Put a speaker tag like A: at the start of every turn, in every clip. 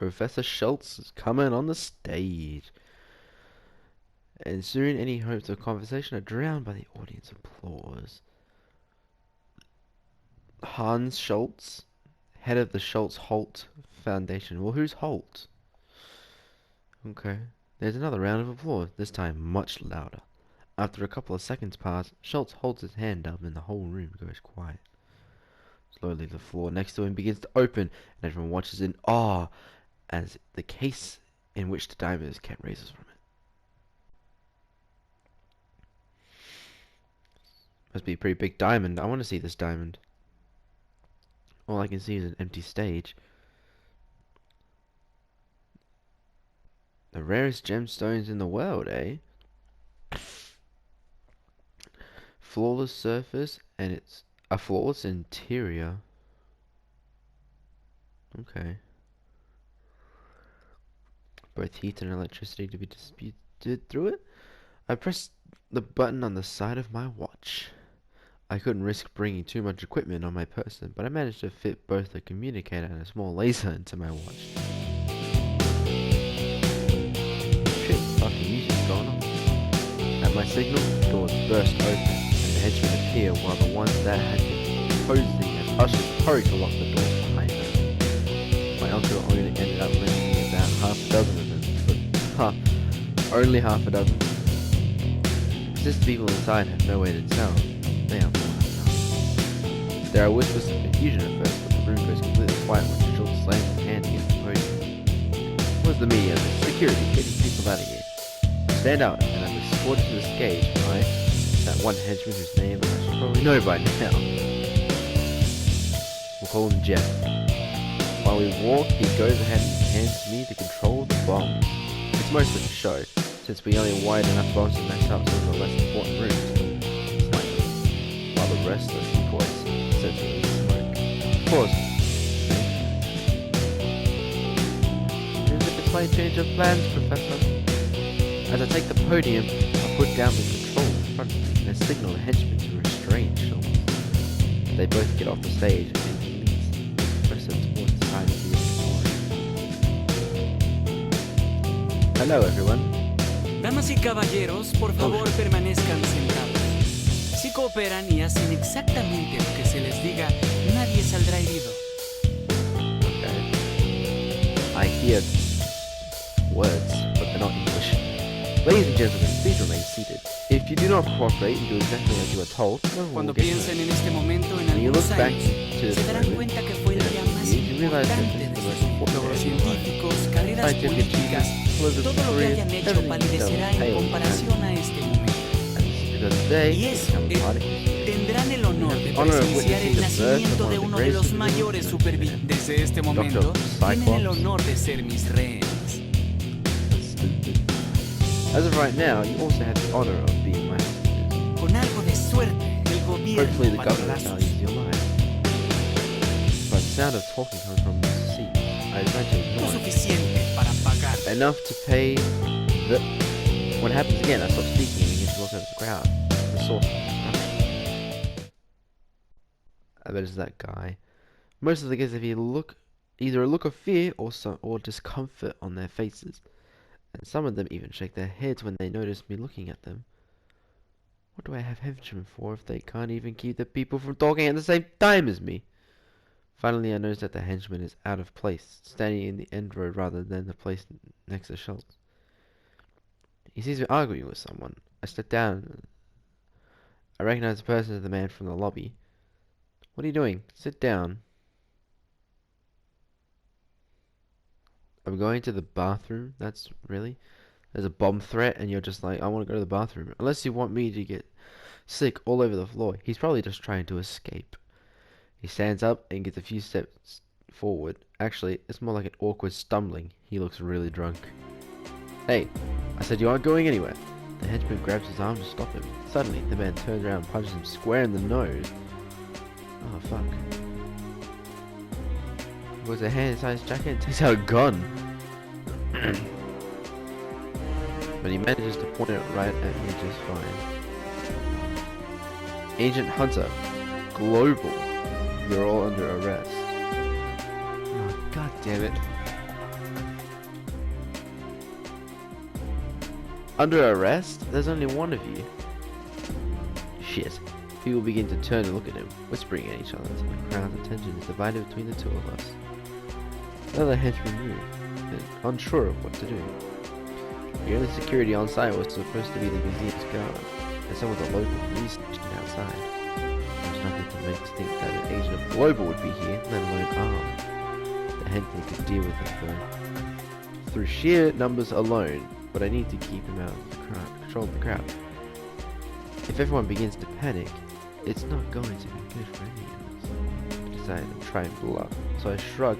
A: Professor Schultz is coming on the stage. And soon any hopes of conversation are drowned by the audience applause. Hans Schultz, head of the Schultz-Holt Foundation. Well, who's Holt? Okay. There's another round of applause, this time much louder. After a couple of seconds pass, Schultz holds his hand up and the whole room goes quiet. Slowly the floor next to him begins to open, and everyone watches in awe as the case in which the diamond is kept raises from it. Must be a pretty big diamond. I want to see this diamond. All I can see is an empty stage. The rarest gemstones in the world, eh? Flawless surface, and it's a flawless interior. Okay. Both heat and electricity to be distributed through it. I pressed the button on the side of my watch. I couldn't risk bringing too much equipment on my person, but I managed to fit both a communicator and a small laser into my watch. Shit, fucking music's going on. At my signal, doors burst open, and the henchmen appear while the ones that had been posing as ushers hurry to lock the doors behind them. My uncle only ended up lending me about half a dozen of them, but only half a dozen. Since the people inside have no way to tell, they are more than. There are whispers of confusion at first, but the room goes completely quiet when Schultz slams his hand against the podium. Where's the media? Security, get these people out of here. I stand out, and I'm escorted to the stage by that one henchman whose name I should probably know by now. We'll call him Jeff. While we walk, he goes ahead and hands me the control of the bomb. It's mostly a show, since we only wired enough bombs to mess up some of the less important rooms. While the rest of the decoys essentially smoke. Pause. Is it a slight change of plans, Professor? As I take the podium, I put down the control in front of me and I signal the henchmen to restrain Schultz. They both get off the stage and he leads the professor towards the side of the auditorium. Hello, everyone.
B: Damas y caballeros, por favor permanezcan sentados. Si cooperan y hacen exactamente lo que se les diga, nadie saldrá herido.
A: Okay. I hear words, but they're not English. Ladies and gentlemen, please remain seated. If you do not cooperate and do exactly as you are told, no one
B: Cuando
A: will get
B: piensen
A: hurt.
B: en este momento en
A: When you look
B: algunos
A: back
B: años,
A: to
B: se darán
A: the
B: cuenta que fue el día más
A: you realize that
B: importante
A: this
B: de
A: is the most
B: su vida.
A: important
B: Logros
A: day of your life.
B: científicos, carreras
A: Scientific
B: políticas,
A: achievements, political
B: todo lo que
A: careers,
B: hayan hecho
A: everything
B: palidecerá
A: that
B: en
A: will
B: comparación a este momento.
A: And this is because today
B: Y
A: is
B: eso
A: become a
B: es,
A: part of history.
B: tendrán el honor de
A: Honor of
B: presenciar
A: witnessing
B: el
A: the birth
B: nacimiento
A: of
B: de
A: one of
B: uno
A: the
B: de los
A: greatest
B: mayores
A: supervillains.
B: supervillanos. Desde este momento,
A: Dr.
B: tienen el
A: Cyclops.
B: honor de ser mis rehenes.
A: As of right now, you also have the honor of being my hostages.
B: Con algo de suerte, el
A: Hopefully the
B: gobierno
A: government
B: palazos.
A: values your life. But the sound of talking comes from the seat. I decided to
B: Lo
A: ignore it.
B: suficiente para pagar.
A: Enough to pay the... What happens again, I stop speaking and begin to look over the crowd. The source of the I bet it's that guy. Most of the guys have either a look of fear or discomfort on their faces. And some of them even shake their heads when they notice me looking at them. What do I have henchmen for if they can't even keep the people from talking at the same time as me? Finally, I notice that the henchman is out of place, standing in the end row rather than the place next to Schultz. He seems to be arguing with someone. I step down. I recognize the person as the man from the lobby. What are you doing? Sit down. I'm going to the bathroom. That's really... There's a bomb threat and you're just like, I want to go to the bathroom. Unless you want me to get sick all over the floor. He's probably just trying to escape. He stands up and gets a few steps forward. Actually, it's more like an awkward stumbling. He looks really drunk. Hey, I said you aren't going anywhere. The henchman grabs his arm to stop him. Suddenly, the man turns around and punches him square in the nose. Oh, fuck. He puts a hand inside his jacket and takes out a gun. But he manages to point it right at me just fine. Agent Hunter, Global, you're all under arrest. Oh, god damn it. Under arrest? There's only one of you. Shit. People begin to turn and look at him, whispering at each other until the crowd's attention is divided between the two of us. The other henchmen move, and unsure of what to do. The only security on site was supposed to be the museum's guard, and some of the local police stationed outside. There was nothing to make us think that an agent of Global would be here, let alone armed. The henchmen could deal with him, though, through sheer numbers alone, but I need to keep him out of the crowd, control the crowd. If everyone begins to panic, it's not going to be good for any of us. I decided to try and bluff, so I shrug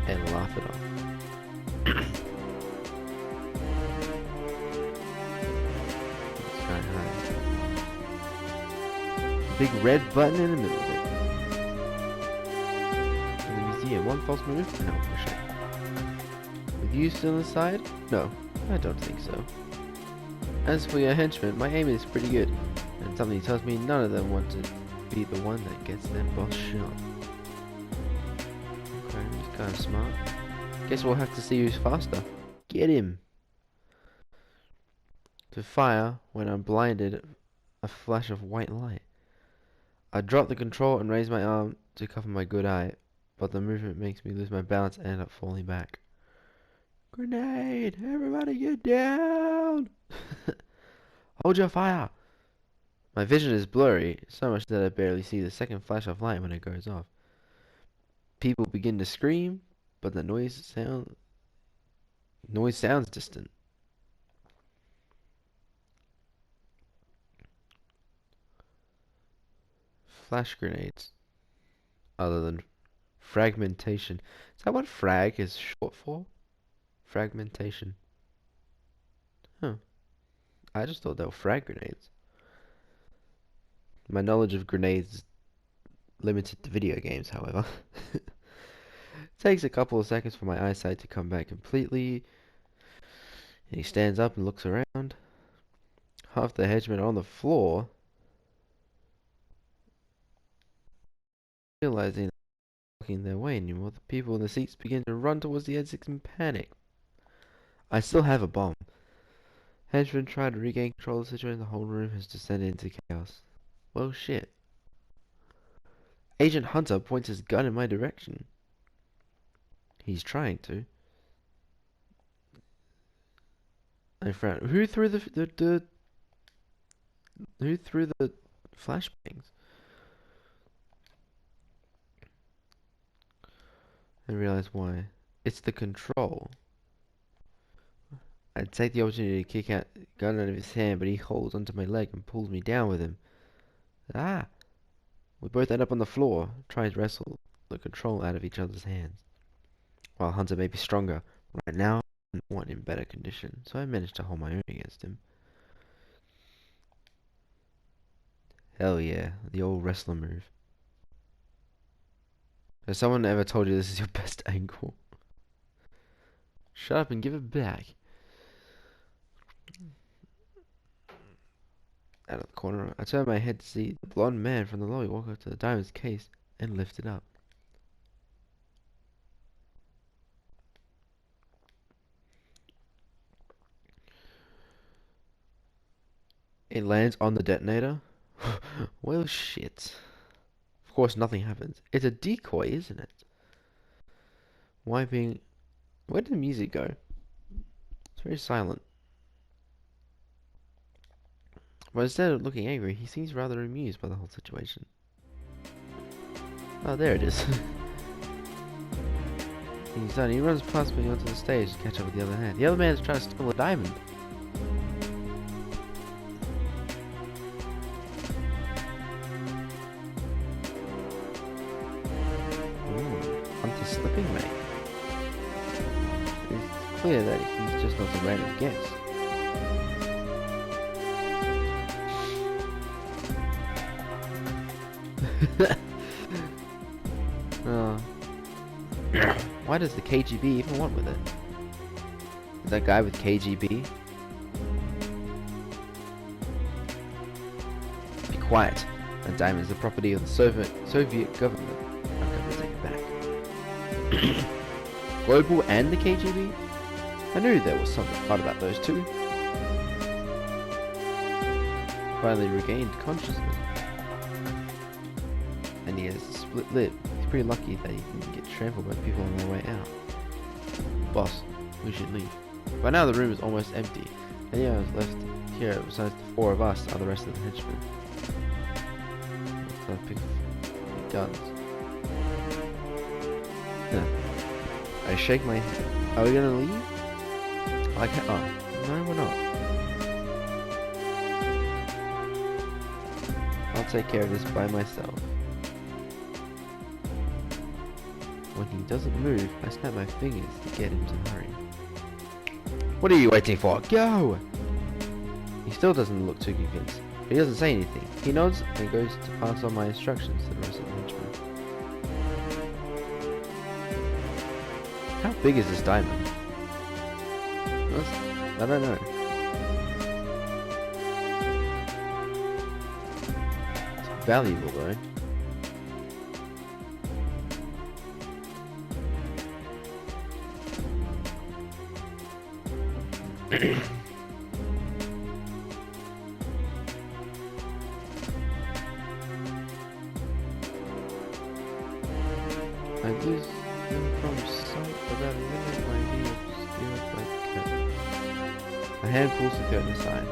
A: and laugh it off. Sky high. Big red button in the middle of it. In the museum, one false move and I'll push it. With you still inside? No, I don't think so. As for your henchmen, my aim is pretty good, and something tells me none of them want to be the one that gets their boss shot. Okay, he's kind of smart. Guess we'll have to see who's faster. Get him! To fire when I'm blinded, a flash of white light. I drop the control and raise my arm to cover my good eye, but the movement makes me lose my balance and end up falling back. Grenade! Everybody get down! Hold your fire! My vision is blurry, so much that I barely see the second flash of light when it goes off. People begin to scream, but the noise sounds distant. Flash grenades. Other than fragmentation. Is that what frag is short for? Fragmentation. Huh. I just thought they were frag grenades. My knowledge of grenades is limited to video games, however. It takes a couple of seconds for my eyesight to come back completely. And he stands up and looks around. Half the henchmen are on the floor, realizing they're not walking their way anymore. The people in the seats begin to run towards the exit in panic. I still have a bomb. Henchmen try to regain control of the situation. The whole room has descended into chaos. Well, shit. Agent Hunter points his gun in my direction. He's trying to. I frown. Who threw the flashbangs? I realize why. It's the control. I take the opportunity to kick out the gun out of his hand, but he holds onto my leg and pulls me down with him. Ah! We both end up on the floor, trying to wrestle the control out of each other's hands. While Hunter may be stronger, right now I'm not in better condition, so I managed to hold my own against him. Hell yeah, the old wrestler move. Has someone ever told you this is your best angle? Shut up and give it back. Out of the corner, I turn my head to see the blonde man from the lobby walk up to the diamond's case and lift it up. It lands on the detonator? Well, shit. Of course, nothing happens. It's a decoy, isn't it? Where did the music go? It's very silent. But instead of looking angry, he seems rather amused by the whole situation. Oh, there it is. He's done. He runs past me onto the stage to catch up with the other hand. The other man is trying to steal a diamond. Hunter's slipping, mate. It's clear that he's just not a random guess. Why does the KGB even want with it? Is that guy with KGB? Be quiet. That diamond is the property of the Soviet government. I'm going to take it back. Global and the KGB? I knew there was something odd about those two. finally regained consciousness. And he has a split lip. He's pretty lucky that he didn't get trampled by people on their way out. Boss, we should leave. By now the room is almost empty. Any others left here besides the four of us are the rest of the henchmen. Let's pick guns. Yeah. I shake my head. Are we gonna leave? I can't. Oh, no, we're not. I'll take care of this by myself. When he doesn't move, I snap my fingers to get him to hurry. What are you waiting for? Go! He still doesn't look too convinced. He doesn't say anything. He nods and goes to pass on my instructions to the rest of the henchmen. How big is this diamond? I don't know. It's valuable though. I lose them from sight about a minute my view obscured by the curtain. My hand pulls the curtain aside.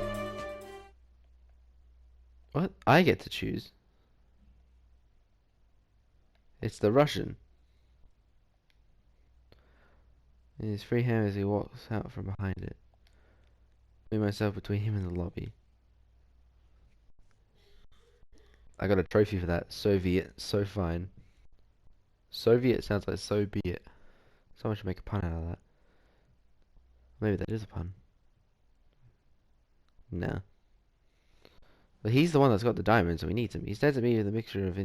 A: What? I get to choose. It's the Russian. In his free hand as he walks out from behind it. I move myself between him and the lobby. I got a trophy for that. Soviet, so fine. Soviet sounds like so be it. Someone should make a pun out of that. Maybe that is a pun. Nah. But he's the one that's got the diamonds, so we need him. He stares at me with a mixture of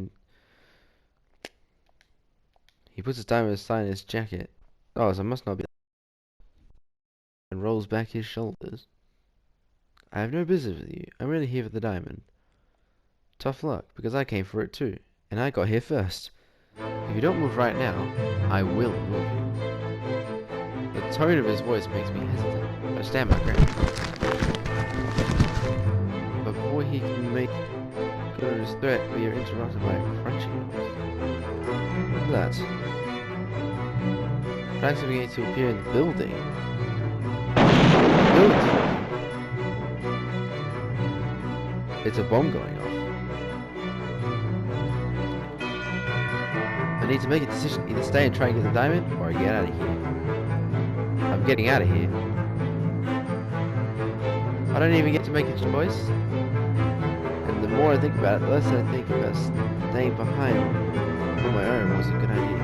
A: He puts his diamond aside in his jacket. Oh, so it must not be. And rolls back his shoulders. I have no business with you. I'm really here for the diamond. Tough luck, because I came for it too. And I got here first. If you don't move right now, I will move you. The tone of his voice makes me hesitate. I stand my ground. But before he can make good on his threat, we are interrupted by a crunching noise. What's that? Tracks are beginning to appear in the building. It's a bomb going off. I need to make a decision. Either stay and try and get the diamond, or I get out of here. I'm getting out of here. I don't even get to make a choice. And the more I think about it, the less I think about staying behind on my own was a good idea.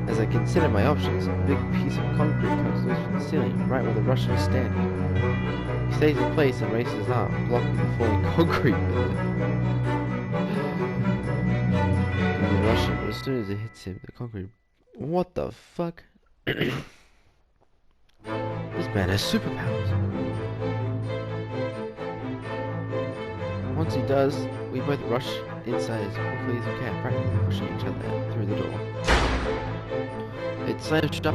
A: As I consider my options, a big piece of concrete comes loose from the ceiling, right where the Russian is standing. He stays in place and raises his arm, blocking the falling concrete with it. And the Russian, but as soon as it hits him, the concrete... What the fuck? This man has superpowers. Once he does, we both rush inside as quickly as we can, practically pushing each other through the door. It slams shut.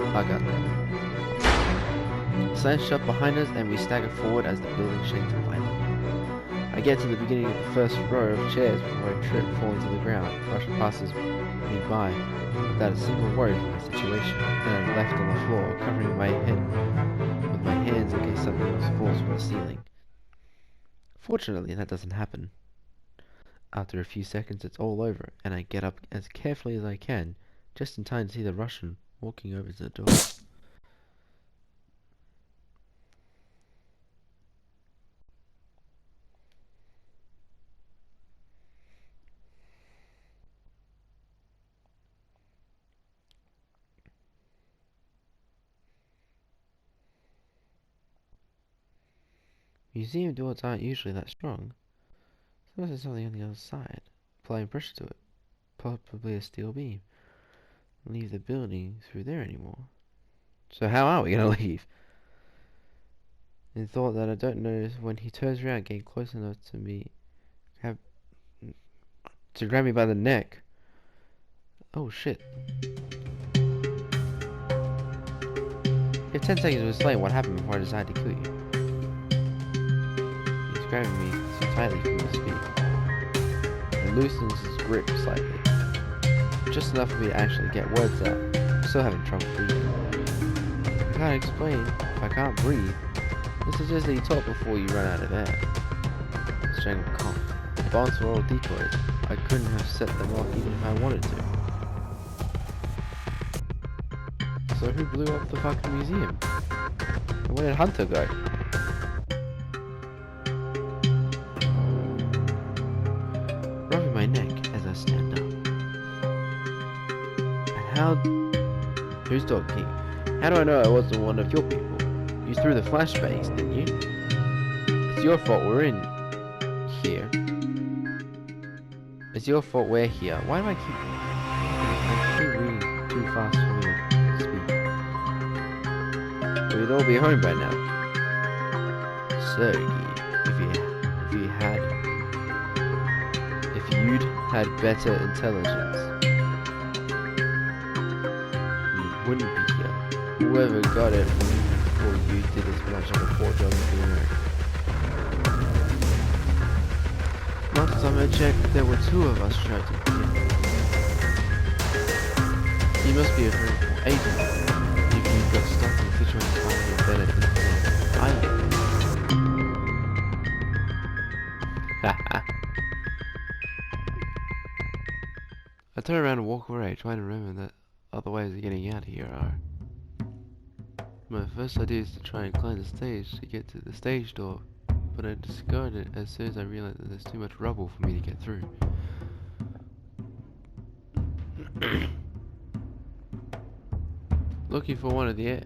A: I got that. It slams shut behind us, and we stagger forward as the building shakes violently. I get to the beginning of the first row of chairs before I trip, fall into the ground. Russian passes me by without a single worry for my situation, and I'm left on the floor, covering my head with my hands in case something else falls from the ceiling. Fortunately, that doesn't happen. After a few seconds, it's all over, and I get up as carefully as I can, just in time to see the Russian walking over to the door. Museum doors aren't usually that strong. Suppose there's something on the other side. Applying pressure to it. Probably a steel beam. Leave the building through there anymore. So how are we gonna leave? In thought that I don't know when he turns around, getting close enough to me, to grab me by the neck. Oh shit! You have 10 seconds to explain what happened before I decide to kill you. grabbing me too tightly for me to speak. It loosens his grip slightly. Just enough for me to actually get words out. I'm still having trouble breathing. I can't explain if I can't breathe. This suggests that you talk before you run out of air. Strangle cough. The bombs were all decoys. I couldn't have set them off even if I wanted to. So who blew up the fucking museum? And where did Hunter go? Rubbing my neck as I stand up. And how... Who's dog key? How do I know I wasn't one of your people? You threw the flashbangs, didn't you? It's your fault we're in here. It's your fault we're here. Why do I keep reading too fast for me to speak? We'd all be home by now. Sergey, if you'd had better intelligence, you wouldn't be here. Whoever got it before you did as much of a poor job as you know. Last time I checked, there were 2 of us trying to get it. You must be a very poor agent. If you got stuck in a situation where you're better than I am. I turn around and walk away, trying to remember that other ways of getting out of here are. My first idea is to try and climb the stage to get to the stage door, but I discard it as soon as I realize that there's too much rubble for me to get through. Looking for one of the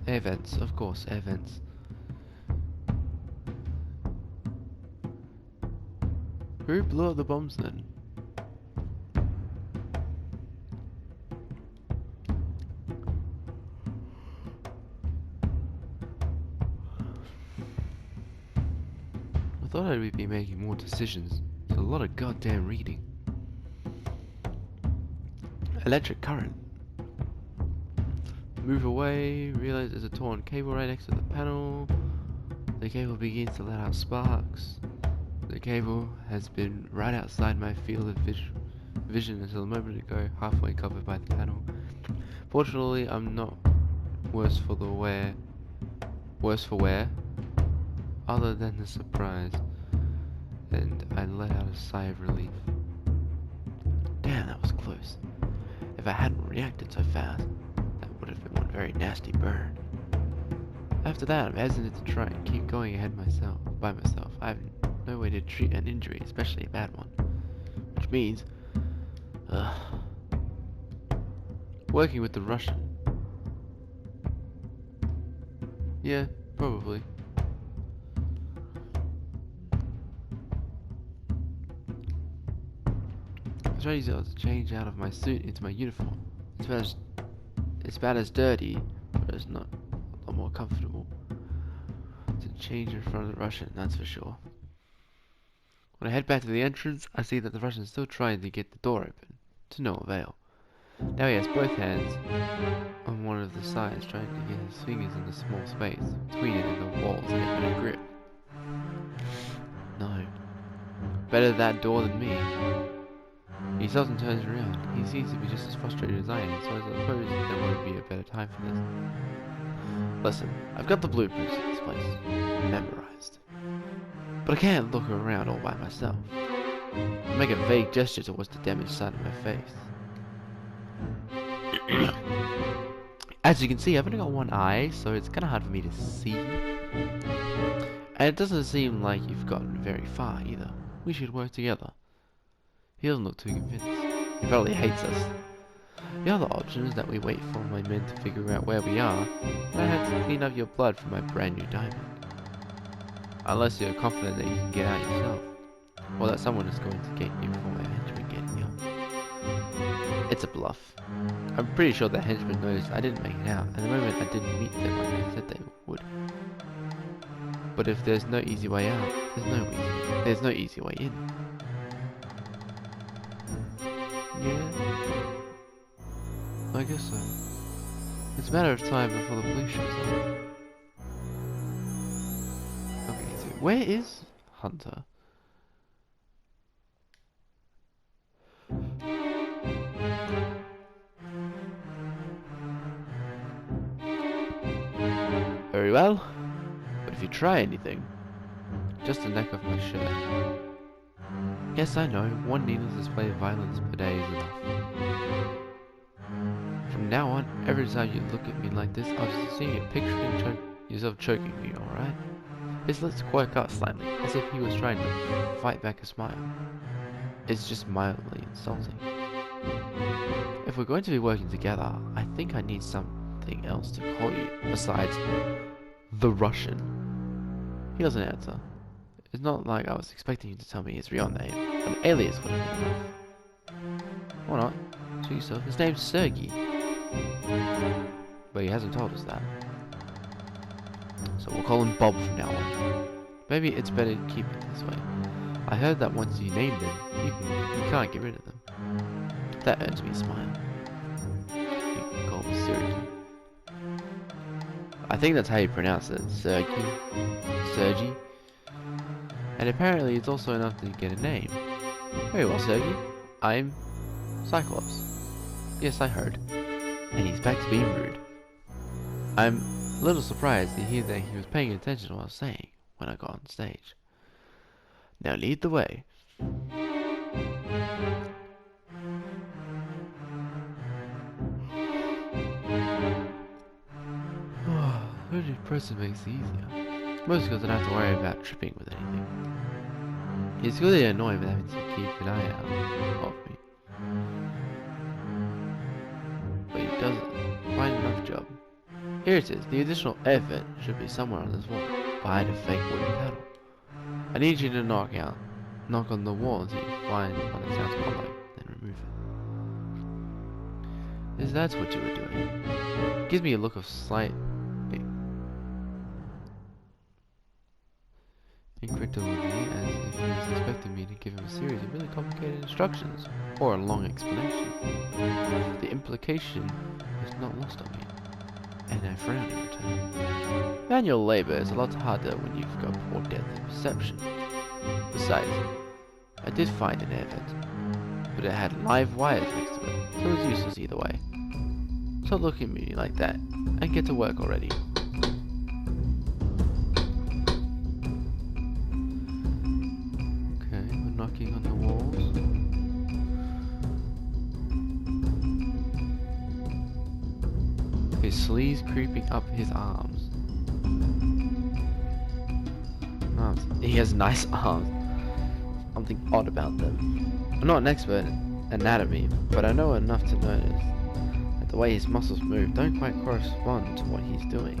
A: air vents, of course, air vents. Who blew up the bombs then? I thought I'd be making more decisions. It's a lot of goddamn reading. Electric current. Move away, realize there's a torn cable right next to the panel. The cable begins to let out sparks. The cable has been right outside my field of vision until a moment ago, halfway covered by the panel. Fortunately, I'm not worse for wear, other than the surprise, and I let out a sigh of relief. Damn, that was close. If I hadn't reacted so fast, that would have been one very nasty burn. After that, I'm hesitant to try and keep going ahead by myself. I have no way to treat an injury, especially a bad one. Which means, working with the Russian. Yeah, probably. I try to use it to change out of my suit into my uniform. It's about as dirty, but it's not a lot more comfortable to change in front of the Russian, that's for sure. When I head back to the entrance, I see that the Russian is still trying to get the door open, to no avail. Now he has both hands on one of the sides, trying to get his fingers in the small space between it and the walls to get a grip. No. Better that door than me. He stops and turns around. He seems to be just as frustrated as I am, so I suppose there won't be a better time for this. Listen, I've got the blueprints of this place memorized. But I can't look around all by myself. I make a vague gesture towards the damaged side of my face. As you can see, I've only got one eye, so it's kind of hard for me to see. And it doesn't seem like you've gotten very far either. We should work together. He doesn't look too convinced. He probably hates us. The other option is that we wait for my men to figure out where we are, and I have to clean up your blood for my brand new diamond. Unless you're confident that you can get out yourself, or that someone is going to get you before eventually getting out. It's a bluff. I'm pretty sure the henchmen noticed I didn't make it out, and the moment I didn't meet them like they said they would. But if there's no easy way out, there's no easy way in. Yeah, I guess so. It's a matter of time before the police shows up. Okay. Where is Hunter? Very well. But if you try anything, just the neck of my shirt. Yes, I know, one needless display of violence per day is enough. From now on, every time you look at me like this, I'll just see you picturing yourself choking me, alright? His lips quirk up slightly, as if he was trying to fight back a smile. It's just mildly insulting. If we're going to be working together, I think I need something else to call you, besides the Russian. He doesn't answer. It's not like I was expecting you to tell me his real name. An alias would have been enough. Or not. To yourself. His name's Sergey. But he hasn't told us that. So we'll call him Bob from now on. Maybe it's better to keep it this way. I heard that once you name them, you can't get rid of them. That earns me a smile. You can call me Sergey. I think that's how you pronounce it. Sergey. Sergey. And apparently it's also enough to get a name. Very well, Sergey. I'm Cyclops. Yes, I heard. And he's back to being rude. I'm a little surprised to hear that he was paying attention to what I was saying when I got on stage. Now lead the way. Hooded person makes it easier. Most girls don't have to worry about tripping with anything. It's really annoying with having to keep an eye out of me. But he does it. Fine enough job. Here it is. The additional effort should be somewhere on this wall, behind a fake wooden panel. I need you to knock on the wall until you find one that sounds hollow, then remove it. Yes, that's what you were doing. It gives me a look of slight incredulity, as if he was expecting me to give him a series of really complicated instructions, or a long explanation. The implication is not lost on me, and I frown in return. Manual labor is a lot harder when you've got poor depth of perception. Besides, I did find an air vent, but it had live wires next to it, so it was useless either way. Stop looking at me like that, and get to work already. Okay, we're knocking on the walls. His sleeves creeping up his arms. He has nice arms. Something odd about them. I'm not an expert in anatomy, but I know enough to notice that the way his muscles move don't quite correspond to what he's doing.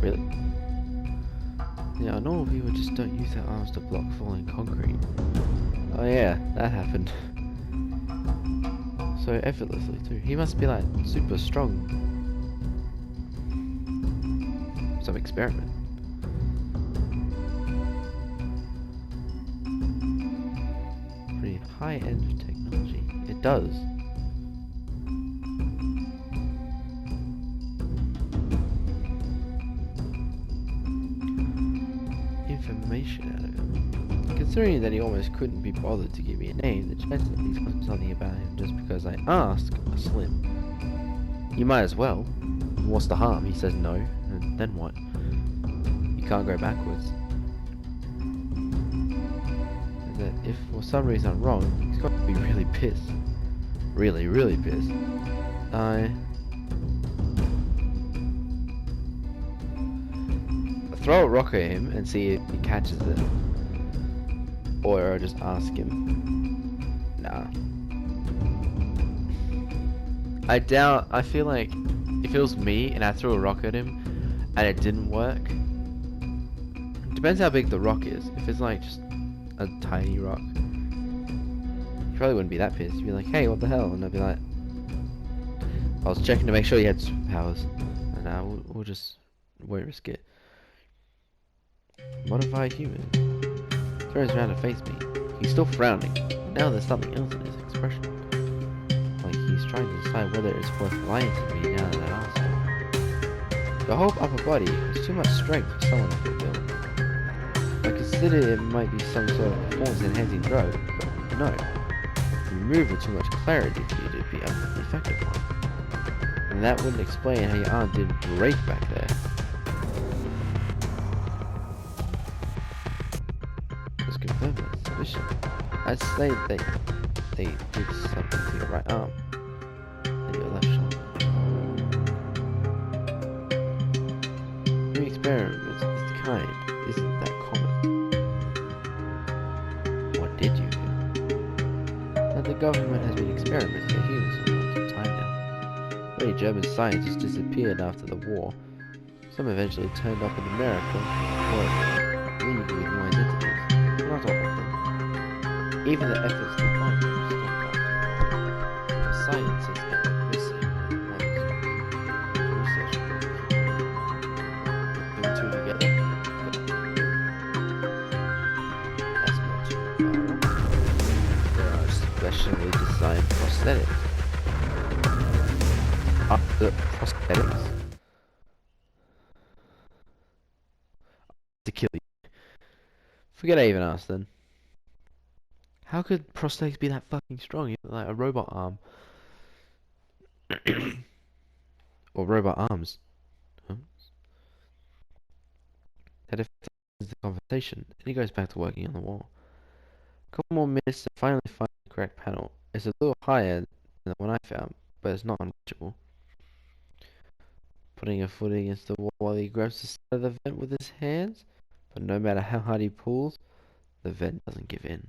A: Really? Yeah, normal people just don't use their arms to block falling concrete. Oh yeah, that happened. So effortlessly too. He must be like super strong. Some experiment. Pretty high-end technology. It does. Information out of him. Considering that he almost couldn't be bothered to give me a name, the chance that he's got something about him just because I ask are slim. You might as well. What's the harm? He says no, and then what? You can't go backwards. And that if for some reason I'm wrong, he's got to be really pissed. Really, really pissed. I'll throw a rock at him and see if he catches it. Or I'll just ask him. Nah. I feel like if it was me and I threw a rock at him and it didn't work, depends how big the rock is. If it's like just a tiny rock, he probably wouldn't be that pissed. He'd be like, hey, what the hell? And I'd be like, I was checking to make sure he had superpowers. And now we'll just won't risk it. Modified human. Turns around to face me. He's still frowning. Now there's something else in his expression. Like he's trying to decide whether it's worth lying to me now that I asked him. The whole upper body has too much strength for someone of your build. I consider it might be some sort of performance-enhancing drug, but no. The removal too much clarity for you to be an effective one. And that wouldn't explain how your arm didn't break back there. Let's confirm that suspicion. I'd say they did something to your right arm and your left shoulder. Doing experiments of this kind isn't that common. What did you do? That the government has been experimenting on humans for quite some time now. Many German scientists disappeared after the war. Some eventually turned up in America, or league with new identities. Not all of them. Even the efforts to find them stopped after. The scientists that were missing were the ones research the two together. That's not too far off. There are specially designed prosthetics. The prosthetics to kill you. Forget I even asked then. How could prosthetics be that fucking strong? You know, like a robot arm. Or robot arms. Huh? That affects the conversation, and he goes back to working on the wall. A couple more minutes to finally find the correct panel. It's a little higher than the one I found, but it's not unreachable. Putting a foot against the wall while he grabs the side of the vent with his hands, but no matter how hard he pulls, the vent doesn't give in.